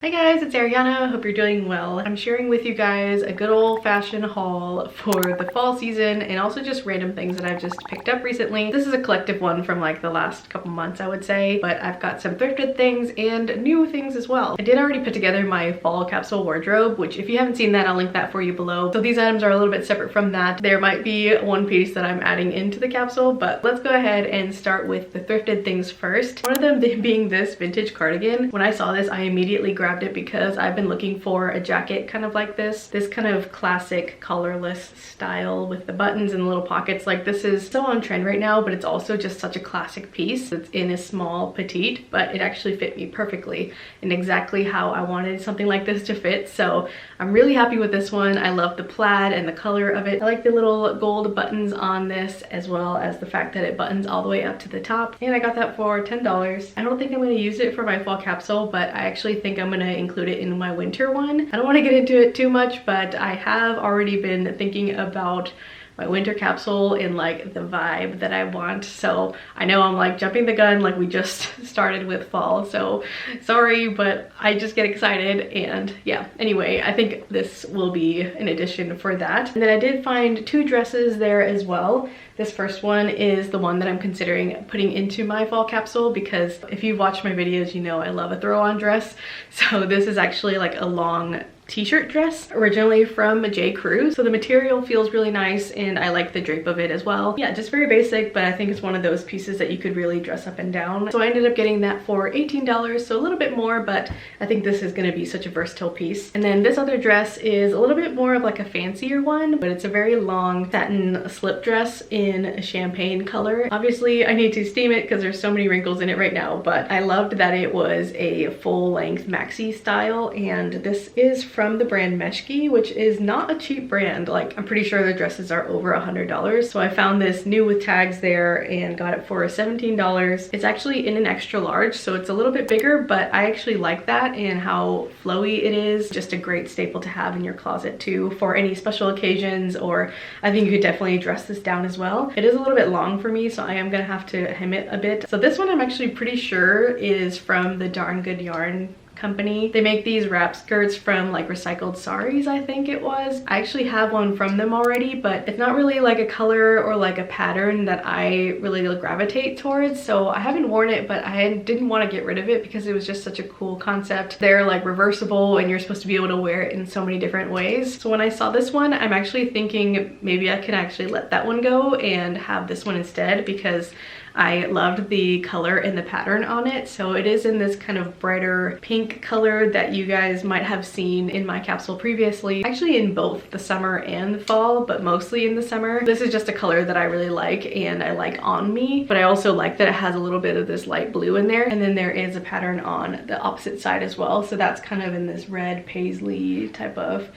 Hi guys, it's Ariana. Hope you're doing well. I'm sharing with you guys a good old-fashioned haul for the fall season and also just random things that I've just picked up recently. This is a collective one from like the last couple months, I would say, but I've got some thrifted things and new things as well. I did already put together my fall capsule wardrobe, which if you haven't seen that, I'll link that for you below. So these items are a little bit separate from that. There might be one piece that I'm adding into the capsule, but let's go ahead and start with the thrifted things first. One of them being this vintage cardigan. When I saw this, I immediately grabbed it because I've been looking for a jacket kind of like this kind of classic collarless style with the buttons and the little pockets. Like, this is so on trend right now, but it's also just such a classic piece. It's in a small petite, but it actually fit me perfectly and exactly how I wanted something like this to fit. So I'm really happy with this one. I love the plaid and the color of it. I like the little gold buttons on this, as well as the fact that it buttons all the way up to the top. And I got that for $10. I don't think I'm going to use it for my fall capsule, but I actually think I'm going to include it in my winter one. I don't want to get into it too much, but I have already been thinking about my winter capsule in like the vibe that I want. So I know I'm like jumping the gun, like we just started with fall, so sorry, but I just get excited. And yeah, anyway, I think this will be an addition for that. And then I did find two dresses there as well. This first one is the one that I'm considering putting into my fall capsule, because if you've watched my videos, you know I love a throw-on dress. So this is actually like a long t-shirt dress, originally from J. Crew. So the material feels really nice and I like the drape of it as well. Yeah, just very basic, but I think it's one of those pieces that you could really dress up and down. So I ended up getting that for $18, so a little bit more, but I think this is gonna be such a versatile piece. And then this other dress is a little bit more of like a fancier one, but it's a very long satin slip dress in a champagne color. Obviously I need to steam it because there's so many wrinkles in it right now, but I loved that it was a full-length maxi style, and this is from the brand Meshki, which is not a cheap brand. Like, I'm pretty sure their dresses are over $100. So I found this new with tags there and got it for $17. It's actually in an extra large, so it's a little bit bigger, but I actually like that and how flowy it is. Just a great staple to have in your closet too for any special occasions, or I think you could definitely dress this down as well. It is a little bit long for me, so I am gonna have to hem it a bit. So this one I'm actually pretty sure is from the Darn Good Yarn company. They make these wrap skirts from like recycled saris, I think it was. I actually have one from them already, but it's not really like a color or like a pattern that I really gravitate towards. So I haven't worn it, but I didn't want to get rid of it because it was just such a cool concept. They're like reversible and you're supposed to be able to wear it in so many different ways. So when I saw this one, I'm actually thinking maybe I can actually let that one go and have this one instead, because I loved the color and the pattern on it. So it is in this kind of brighter pink color that you guys might have seen in my capsule previously. Actually in both the summer and the fall, but mostly in the summer. This is just a color that I really like and I like on me, but I also like that it has a little bit of this light blue in there. And then there is a pattern on the opposite side as well. So that's kind of in this red paisley type of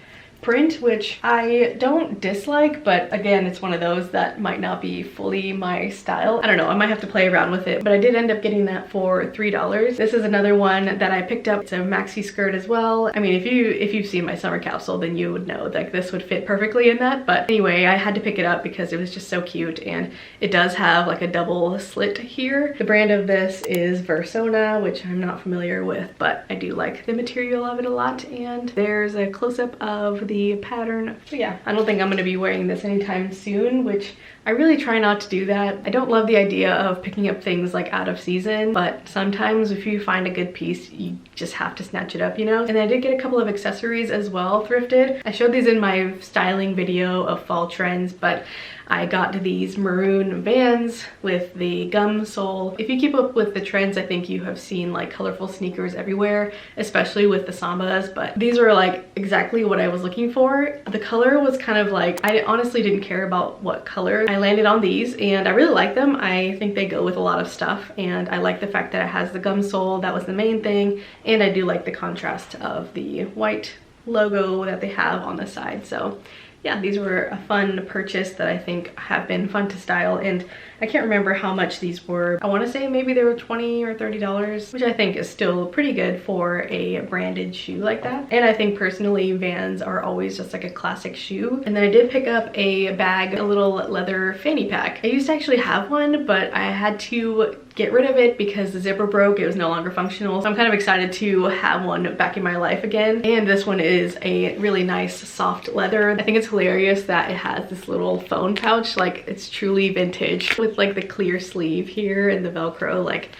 print, which I don't dislike, but again, it's one of those that might not be fully my style. I don't know, I might have to play around with it, but I did end up getting that for $3. This is another one that I picked up. It's a maxi skirt as well. I mean, if you've seen my summer capsule, then you would know like this would fit perfectly in that. But anyway, I had to pick it up because it was just so cute, and it does have like a double slit here. The brand of this is Versona, which I'm not familiar with, but I do like the material of it a lot. And there's a close-up of the pattern. So yeah, I don't think I'm going to be wearing this anytime soon, which I really try not to do that. I don't love the idea of picking up things like out of season, but sometimes if you find a good piece, you just have to snatch it up, you know? And I did get a couple of accessories as well, thrifted. I showed these in my styling video of fall trends, but I got these maroon Vans with the gum sole. If you keep up with the trends, I think you have seen like colorful sneakers everywhere, especially with the Sambas, but these were like exactly what I was looking for. The color was kind of like, I honestly didn't care about what color. I landed on these and I really like them. I think they go with a lot of stuff, and I like the fact that it has the gum sole. That was the main thing, and I do like the contrast of the white logo that they have on the side. So yeah, these were a fun purchase that I think have been fun to style, and I can't remember how much these were. I want to say maybe they were $20 or $30, which I think is still pretty good for a branded shoe like that. And I think personally Vans are always just like a classic shoe. And then I did pick up a bag, a little leather fanny pack. I used to actually have one, but I had to get rid of it because the zipper broke. It was no longer functional. So I'm kind of excited to have one back in my life again. And this one is a really nice soft leather. I think it's hilarious that it has this little phone pouch. Like, it's truly vintage with like the clear sleeve here and the Velcro, like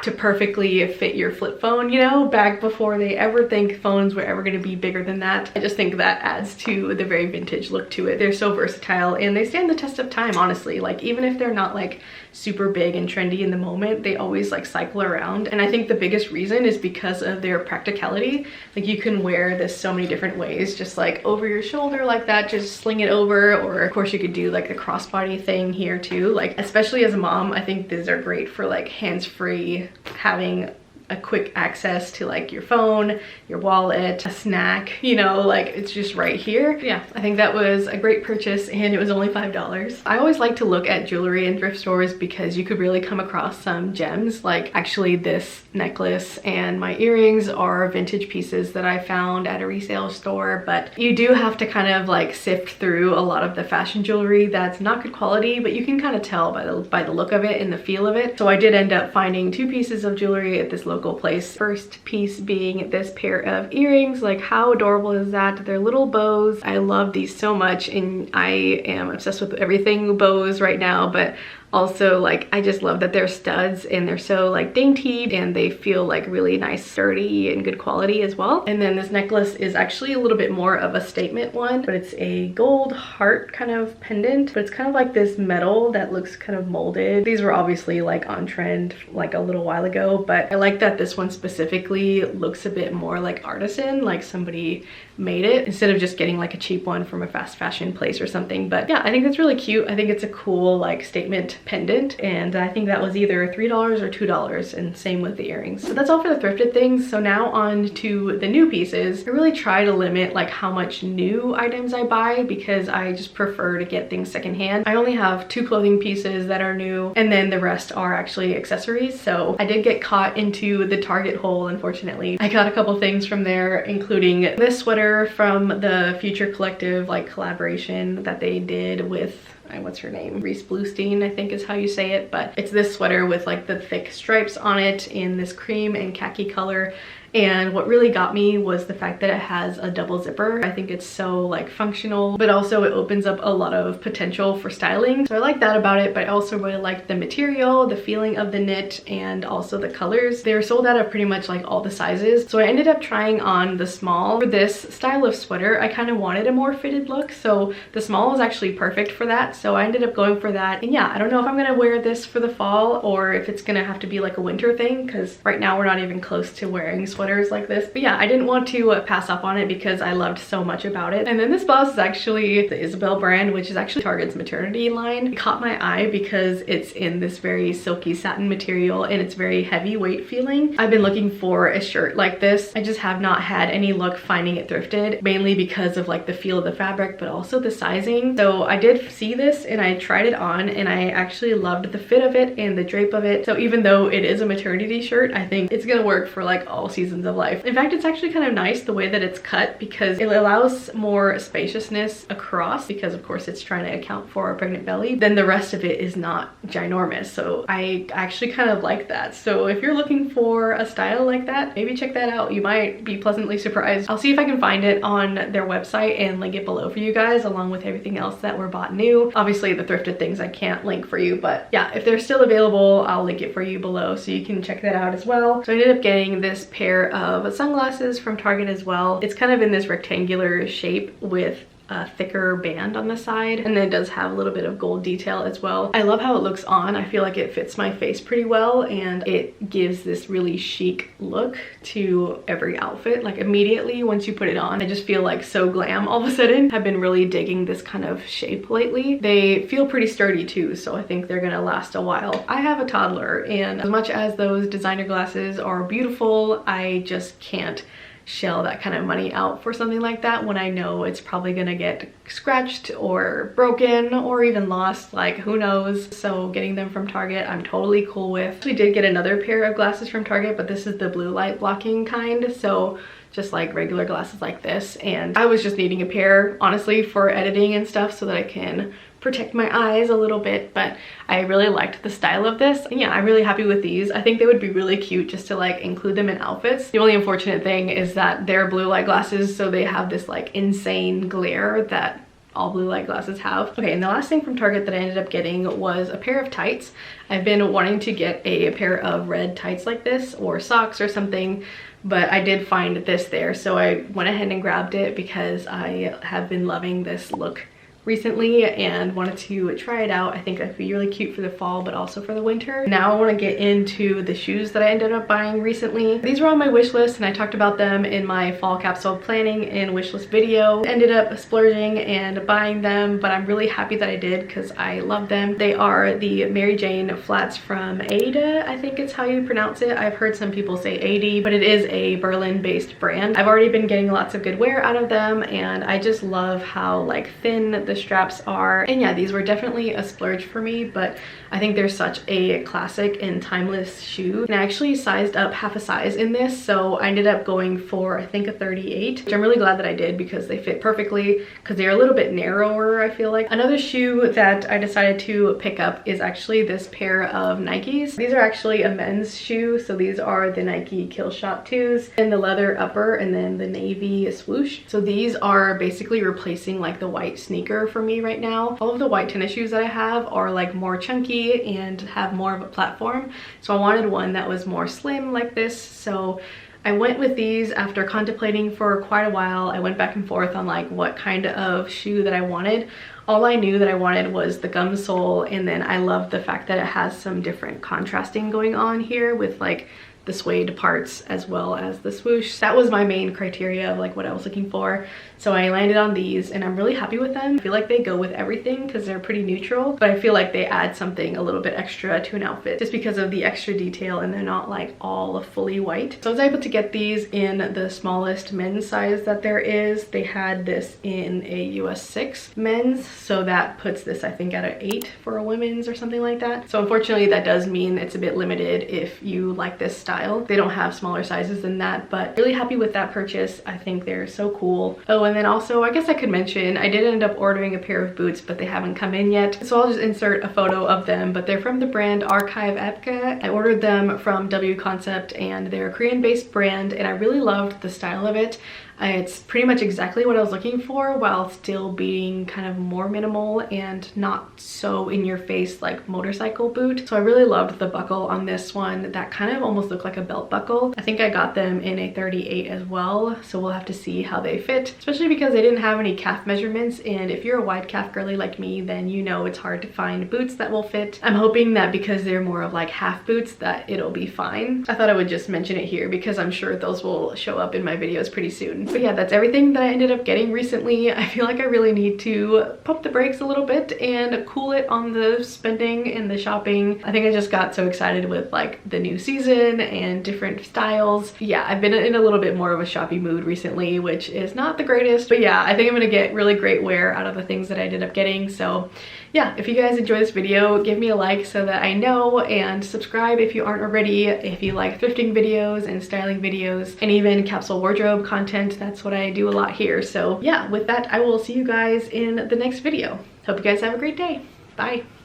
to perfectly fit your flip phone, you know, back before they ever think phones were ever going to be bigger than that. I just think that adds to the very vintage look to it. They're so versatile and they stand the test of time, honestly. Like, even if they're not like super big and trendy in the moment, they always like cycle around. And I think the biggest reason is because of their practicality. Like, you can wear this so many different ways, just like over your shoulder like that, just sling it over, or of course you could do like the crossbody thing here too. Like, especially as a mom, I think these are great for like hands-free, having a quick access to like your phone, your wallet, a snack, you know, like it's just right here. Yeah, I think that was a great purchase and it was only $5. I always like to look at jewelry in thrift stores because you could really come across some gems. Like, actually this necklace and my earrings are vintage pieces that I found at a resale store, but you do have to kind of like sift through a lot of the fashion jewelry that's not good quality, but you can kind of tell by the look of it and the feel of it. So I did end up finding 2 pieces of jewelry at this local place. First piece being this pair of earrings. Like, how adorable is that? They're little bows. I love these so much and I am obsessed with everything bows right now, but also, like, I just love that they're studs and they're so like dainty and they feel like really nice, sturdy and good quality as well. And then this necklace is actually a little bit more of a statement one, but it's a gold heart kind of pendant, but it's kind of like this metal that looks kind of molded. These were obviously like on trend like a little while ago, but I like that this one specifically looks a bit more like artisan, like somebody made it instead of just getting like a cheap one from a fast fashion place or something. But yeah, I think that's really cute. I think it's a cool like statement pendant, and I think that was either $3 or $2, and same with the earrings. So that's all for the thrifted things. So now on to the new pieces. I really try to limit like how much new items I buy because I just prefer to get things secondhand. I only have 2 clothing pieces that are new and then the rest are actually accessories. So I did get caught into the Target hole, unfortunately. I got a couple things from there, including this sweater from the Future Collective like collaboration that they did with what's her name? Reese Bluestein, I think is how you say it, but it's this sweater with like the thick stripes on it in this cream and khaki color. And what really got me was the fact that it has a double zipper. I think it's so like functional, but also it opens up a lot of potential for styling. So I like that about it, but I also really liked the material, the feeling of the knit, and also the colors. They were sold out of pretty much like all the sizes. So I ended up trying on the small. For this style of sweater, I kind of wanted a more fitted look. So the small was actually perfect for that. So I ended up going for that. And yeah, I don't know if I'm gonna wear this for the fall or if it's gonna have to be like a winter thing, because right now we're not even close to wearing sweaters like this. But yeah, I didn't want to pass up on it because I loved so much about it. And then this blouse is actually the Isabel brand, which is actually Target's maternity line. It caught my eye because it's in this very silky satin material and it's very heavyweight feeling. I've been looking for a shirt like this. I just have not had any luck finding it thrifted, mainly because of like the feel of the fabric, but also the sizing. So I did see this and I tried it on and I actually loved the fit of it and the drape of it. So even though it is a maternity shirt, I think it's gonna work for like all seasons of life. In fact, it's actually kind of nice the way that it's cut because it allows more spaciousness across, because of course it's trying to account for a pregnant belly. Then the rest of it is not ginormous. So I actually kind of like that. So if you're looking for a style like that, maybe check that out. You might be pleasantly surprised. I'll see if I can find it on their website and link it below for you guys, along with everything else that were bought new. Obviously the thrifted things I can't link for you, but yeah, if they're still available, I'll link it for you below so you can check that out as well. So I ended up getting this pair of sunglasses from Target as well. It's kind of in this rectangular shape with a thicker band on the side, and then it does have a little bit of gold detail as well. I love how it looks on. I feel like it fits my face pretty well and it gives this really chic look to every outfit. Like immediately once you put it on, I just feel like so glam all of a sudden. I've been really digging this kind of shape lately. They feel pretty sturdy too, so I think they're gonna last a while. I have a toddler and as much as those designer glasses are beautiful, I just can't shell that kind of money out for something like that when I know it's probably gonna get scratched or broken or even lost, like who knows. So getting them from Target I'm totally cool with. I actually did get another pair of glasses from Target, but this is the blue light blocking kind, so just like regular glasses like this, and I was just needing a pair honestly for editing and stuff so that I can protect my eyes a little bit, but I really liked the style of this. And yeah, I'm really happy with these. I think they would be really cute just to like include them in outfits. The only unfortunate thing is that they're blue light glasses, so they have this like insane glare that all blue light glasses have. Okay, and the last thing from Target that I ended up getting was a pair of tights. I've been wanting to get a pair of red tights like this, or socks or something, but I did find this there, so I went ahead and grabbed it because I have been loving this look recently and wanted to try it out. I think it'd be really cute for the fall, but also for the winter. Now I want to get into the shoes that I ended up buying recently. These were on my wish list and I talked about them in my fall capsule planning and wish list video. Ended up splurging and buying them, but I'm really happy that I did because I love them. They are the Mary Jane flats from Aeyde, I think it's how you pronounce it. I've heard some people say Aeyde, but it is a Berlin based brand. I've already been getting lots of good wear out of them and I just love how like thin the straps are. And yeah, these were definitely a splurge for me, but I think they're such a classic and timeless shoe. And I actually sized up half a size in this, so I ended up going for I think a 38, which I'm really glad that I did because they fit perfectly because they're a little bit narrower, I feel like. Another shoe that I decided to pick up is actually this pair of Nikes. These are actually a men's shoe, so these are the Nike Killshot 2s and the leather upper and then the navy swoosh. So these are basically replacing like the white sneaker for me right now. All of the white tennis shoes that I have are like more chunky and have more of a platform, so I wanted one that was more slim like this. So I went with these after contemplating for quite a while. I went back and forth on like what kind of shoe that I wanted. All I knew that I wanted was the gum sole, and then I love the fact that it has some different contrasting going on here with like the suede parts as well as the swoosh. That was my main criteria of like what I was looking for. So I landed on these and I'm really happy with them. I feel like they go with everything because they're pretty neutral, but I feel like they add something a little bit extra to an outfit just because of the extra detail and they're not like all fully white. So I was able to get these in the smallest men's size that there is. They had this in a US 6 men's, so that puts this I think at an 8 for a women's or something like that. So unfortunately that does mean it's a bit limited if you like this style. They don't have smaller sizes than that, but really happy with that purchase. I think they're so cool. Oh, and then also I guess I could mention I did end up ordering a pair of boots, but they haven't come in yet, so I'll just insert a photo of them. But they're from the brand Archivepke. I ordered them from W Concept and they're a Korean based brand and I really loved the style of it. It's pretty much exactly what I was looking for while still being kind of more minimal and not so in your face like motorcycle boot. So I really loved the buckle on this one. That kind of almost looked like a belt buckle. I think I got them in a 38 as well, so we'll have to see how they fit, especially because they didn't have any calf measurements, and if you're a wide calf girly like me, then you know it's hard to find boots that will fit. I'm hoping that because they're more of like half boots that it'll be fine. I thought I would just mention it here because I'm sure those will show up in my videos pretty soon. But yeah, that's everything that I ended up getting recently. I feel like I really need to pump the brakes a little bit and cool it on the spending and the shopping. I think I just got so excited with like the new season and different styles. Yeah, I've been in a little bit more of a shoppy mood recently, which is not the greatest, but yeah, I think I'm gonna get really great wear out of the things that I ended up getting. So yeah, if you guys enjoy this video, give me a like so that I know, and subscribe if you aren't already. If you like thrifting videos and styling videos and even capsule wardrobe content, that's what I do a lot here. So yeah, with that, I will see you guys in the next video. Hope you guys have a great day. Bye.